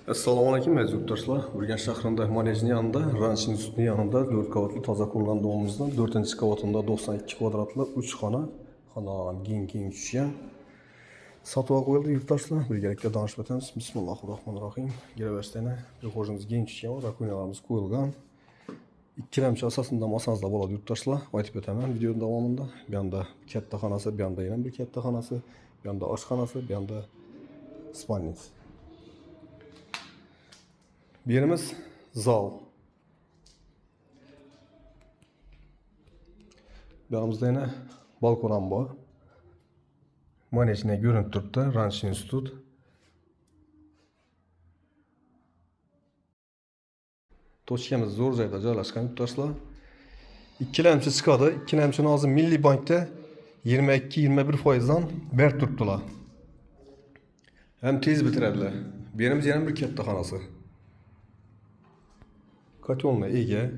Assalomu alaykum aziz yurtdoshlar. Urganch shahrida Manejning yanında, Ranch institutining yanında 4 qavatli toza qurilgan domimizning 4-qavatida 92 kvadratli 3 xona, xonalar keng tushgan. Sotuvga qo'yildi yurtdoshlar. Birgalikda tanishib o'tamiz. Bismillahirrohmanirrohim. Giraverishda prixojimiz keng tushgan, rakunalarimiz qo'yilgan. Ikkilamchi asosida masanizlar bo'ladi yurtdoshlar. Aytib o'taman video davomida. Bu yerda katta xonasi, bu yerda yana bir katta xonasi, bu yerda oshxonasi, bu yerda spalnisi. Bu yerimiz zal. Bu yerimizda yana balkon ham bor. Mana ichine ko'rinib turibdi, Ranch institut. Tochkamiz zo'r joyda joylashgan yurtdoshlar. Ikkilamchi chiqadi. Ikkilamchini hozir Milliy bankda 22-21% dan berib turibdilar. Hem tez bitiradilar. Bu yerimiz yana bir katta xonasi. Kotyolna ega.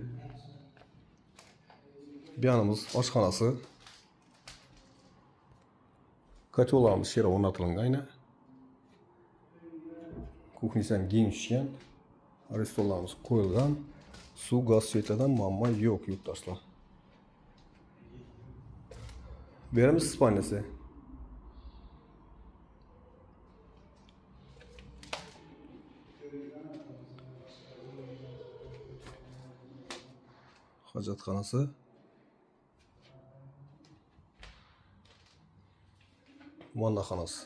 Bu yanımız oshxonasi. Kotyollarimiz shera o'rnatilgan ayni. Kuxnyasi ham keng tushgan. Stollarimiz qo'yilgan. Suv, gaz, svetadan muammo yo'q yurtdoshlar. Bu yerimiz spalnisi. Hojatxonasi. Vannaxonasi.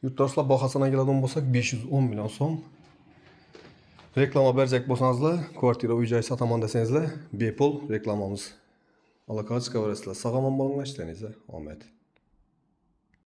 Yurtdoshlar bahosini keladigan bo'lsak 510 million so'm. Reklama beracak bo'lsangizlar, kvartira uy-joy sotaman desangizlar, bepul reklamamiz. Aloqaga chiqaverasizlar. Sog' omon bo'linglar, ishlayinglar. Omad.